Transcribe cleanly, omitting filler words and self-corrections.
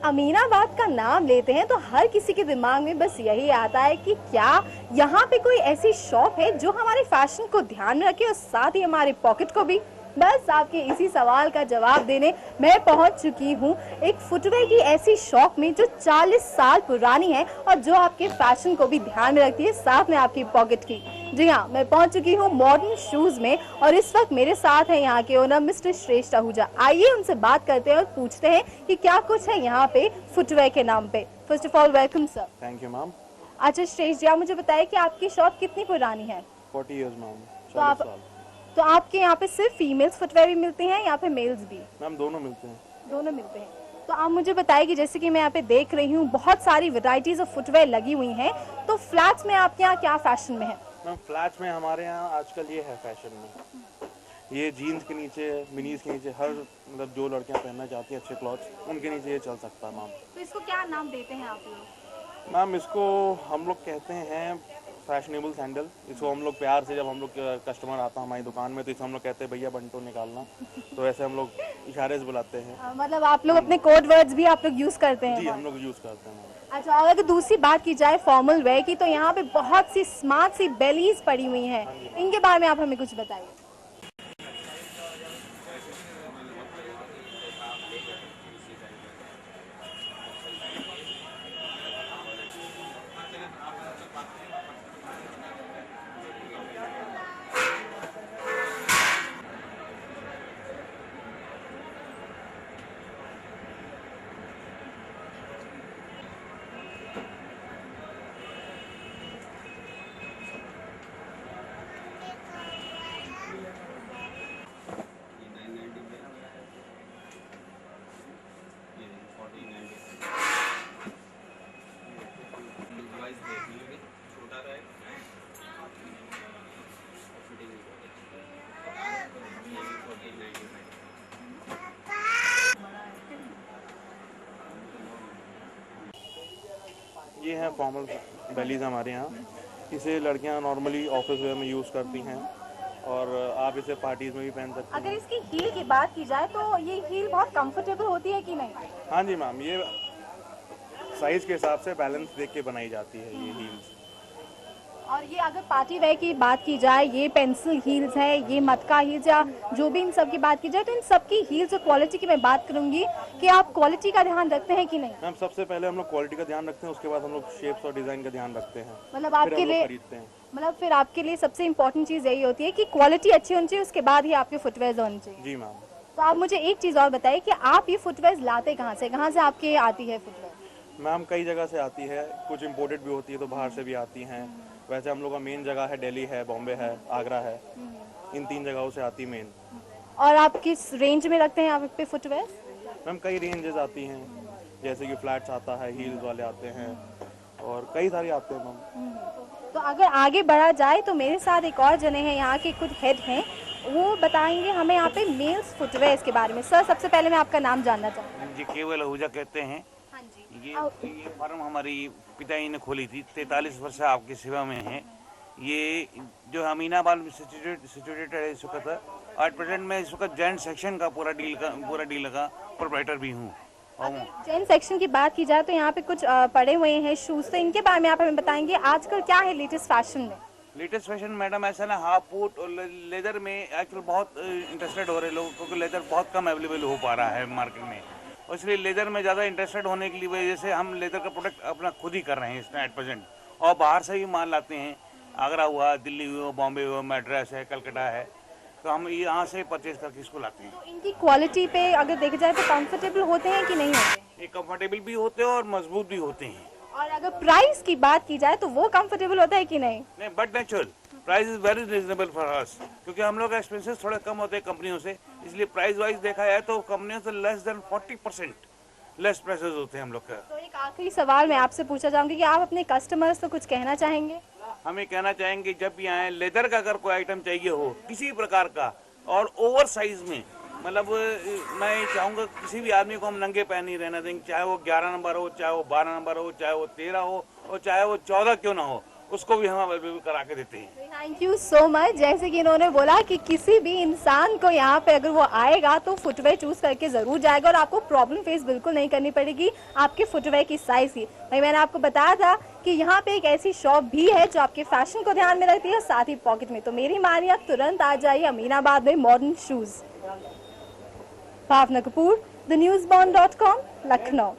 अमीनाबाद का नाम लेते हैं तो हर किसी के दिमाग में बस यही आता है कि क्या यहाँ पे कोई ऐसी शॉप है जो हमारे फैशन को ध्यान में रखे और साथ ही हमारे पॉकेट को भी। बस आपके इसी सवाल का जवाब देने मैं पहुंच चुकी हूँ एक फुटवेयर की ऐसी शॉप में जो 40 साल पुरानी है और जो आपके फैशन को भी ध्यान में रखती है, साथ में आपकी पॉकेट की। जी हाँ, मैं पहुंच चुकी हूँ मॉडर्न शूज में और इस वक्त मेरे साथ है यहाँ के ओनर मिस्टर श्रेष्ठ आहूजा। आइए उनसे बात करते हैं और पूछते हैं कि क्या कुछ है यहाँ पे फुटवेयर के नाम पे। First of all welcome sir. Thank you ma'am. अच्छा श्रेष्ठ जी, आप मुझे बताइए कि आपकी शॉप कितनी पुरानी है? 40 इयर्स मैम। तो आपके यहाँ पे सिर्फ फीमेल्स फुटवेयर भी मिलते हैं या फिर मेल्स भी? मैम दोनों मिलते हैं। दोनों मिलते हैं। तो आप मुझे बताइए कि जैसे कि मैं यहाँ पे देख रही हूँ बहुत सारी वैरायटीज ऑफ फुटवेयर लगी हुई हैं, तो फ्लैट्स में आपके यहाँ क्या फैशन में है? मैम फ्लैट्स में हमारे यहाँ आजकल ये है फैशन में, ये जीन्स के नीचे, मिनीज के नीचे, हर मतलब जो लड़कियाँ पहनना चाहती हैं अच्छे क्लॉथ्स, उनके नीचे ये चल सकता है मैम। तो इसको क्या नाम देते हैं आप लोग? मैम इसको हम लोग कहते हैं फैशनेबल सैंडल। इसको हम लोग प्यार से, जब हम लोग कस्टमर आता है हमारी दुकान में तो इसको हम लोग कहते हैं भैया बंटो निकालना, तो ऐसे हम लोग इशारे से बुलाते हैं। मतलब आप लोग अपने कोड वर्ड्स भी आप लोग यूज करते हैं? जी हम लोग यूज करते हैं। अच्छा, और अगर दूसरी बात की जाए फॉर्मल वेयर की, तो यहाँ पे बहुत सी स्मार्ट सी बेलीज पड़ी हुई हैं, इनके बारे में आप हमें कुछ बताइए। ये है फॉर्मल बेलीज हमारे यहाँ। इसे लड़कियाँ नॉर्मली ऑफिस वेयर में यूज़ करती हैं और आप इसे पार्टीज में भी पहन सकते हैं। अगर इसकी हील की बात की जाए तो ये हील बहुत कंफर्टेबल होती है कि नहीं? हाँ जी मैम, ये साइज के हिसाब से बैलेंस देख के बनाई जाती है ये हील्स। और ये अगर पार्टी वेयर की बात की जाए, ये पेंसिल हील्स है, ये मटका हील्स या जो भी इन सब की बात की जाए, तो इन सब की हील्स और क्वालिटी की मैं बात करूंगी कि आप क्वालिटी का ध्यान रखते हैं कि नहीं? मैम सबसे पहले हम लोग क्वालिटी का ध्यान रखते हैं, उसके बाद हम लोग शेप्स और डिजाइन का ध्यान रखते हैं। मतलब आपके लिए खरीदते हैं। मतलब फिर आपके लिए सबसे इम्पोर्टेंट चीज यही होती है कि क्वालिटी अच्छी होनी चाहिए, उसके बाद ही आपके फुटवेयर होने चाहिए। जी मैम। तो आप मुझे एक चीज और बताइए कि आप ये फुटवेयर लाते कहाँ से? कहाँ से आपके आती है फुटवेयर? मैम कई जगह से आती है, कुछ इम्पोर्टेड भी होती है तो बाहर से भी आती हैं। वैसे हम लोग का मेन जगह है दिल्ली है, बॉम्बे है, आगरा है, इन 3 जगहों से आती मेन। और आप किस रेंज में रखते हैं आप पे फुटवेयर? मैम कई रेंजेस आती हैं, जैसे कि फ्लैट्स आता है, हील्स वाले आते हैं और कई सारे आते हैं मैम। तो अगर आगे बढ़ा जाए तो मेरे साथ एक और जने हैं, यहाँ के कुछ हेड हैं, वो बताएंगे हमें यहाँ पे मेल्स फुटवेयर के बारे में। सर सबसे पहले मैं आपका नाम जानना चाहूँगी। जी केवल आहूजा कहते हैं। हाँ जी। ये फर्म हमारी पिताजी ने खोली थी, 43 वर्ष आपकी सेवा में है। ये जो अमीनाबाद में सिचुएटेड है इस वक्त, और प्रेजेंट में इस वक्त जॉइंट सेक्शन का पूरा डील का प्रोप्राइटर भी हूँ। जेंट्स सेक्शन की बात की जाए तो यहाँ पे कुछ पड़े हुए हैं शूज, तो इनके बारे में आप हमें बताएंगे आजकल क्या है लेटेस्ट फैशन में? लेटेस्ट फैशन मैडम ऐसा ना, हाफ बूट और लेदर में एक्चुअल बहुत इंटरेस्टेड हो रहे लोग, क्योंकि लेदर बहुत कम अवेलेबल हो पा रहा है मार्केट में, और इसलिए लेदर में ज़्यादा इंटरेस्टेड होने की वजह से हम लेदर का प्रोडक्ट अपना खुद ही कर रहे हैं इसमें एट प्रेजेंट। और बाहर से भी माल लाते हैं, आगरा हुआ, दिल्ली हुआ, बॉम्बे हुआ, मैड्रास है, कलकत्ता है, तो हम यहाँ से परचेज करके इसको लाते हैं। तो इनकी क्वालिटी पे अगर देखा जाए तो कंफर्टेबल होते हैं कि नहीं होते? ये कंफर्टेबल भी होते हैं और मजबूत भी होते हैं। और अगर प्राइस की बात की जाए तो वो कंफर्टेबल होता है कि नहीं? नहीं, but natural price is very reasonable for us, क्योंकि हम लोग एक्सपेंसेस थोड़े कम होते हैं कंपनियों से, इसलिए प्राइस वाइज देखा जाए तो कंपनियों से लेस देन 40% लेस प्राइसेस होते हैं हम लोग का। तो एक आखिरी सवाल मैं आपसे पूछना चाहूंगी कि आप अपने कस्टमर्स को कुछ कहना चाहेंगे? हमें कहना चाहेंगे जब भी आए, लेदर का अगर कोई आइटम चाहिए हो किसी प्रकार का और ओवर साइज में, मतलब मैं चाहूँगा किसी भी आदमी को हम नंगे पैर नहीं रहना देंगे, चाहे वो 11 नंबर हो, चाहे वो 12 नंबर हो, चाहे वो 13 हो और चाहे वो 14 क्यों ना हो, उसको भी हम अवेलेबल करा के देते हैं। Thank you so much. जैसे कि इन्होंने बोला कि किसी भी इंसान को यहाँ पे अगर वो आएगा तो फुटवेयर चूज करके जरूर जाएगा और आपको प्रॉब्लम फेस बिल्कुल नहीं करनी पड़ेगी आपके फुटवेयर की साइज की। भाई मैंने आपको बताया था कि यहाँ पे एक ऐसी शॉप भी है जो आपके फैशन को ध्यान में रखती है साथ ही पॉकेट में। तो मेरी मानिए आप तुरंत आ जाइए अमीनाबाद में मॉडर्न शूज। भावना कपूर, theNewsBond.com, लखनऊ।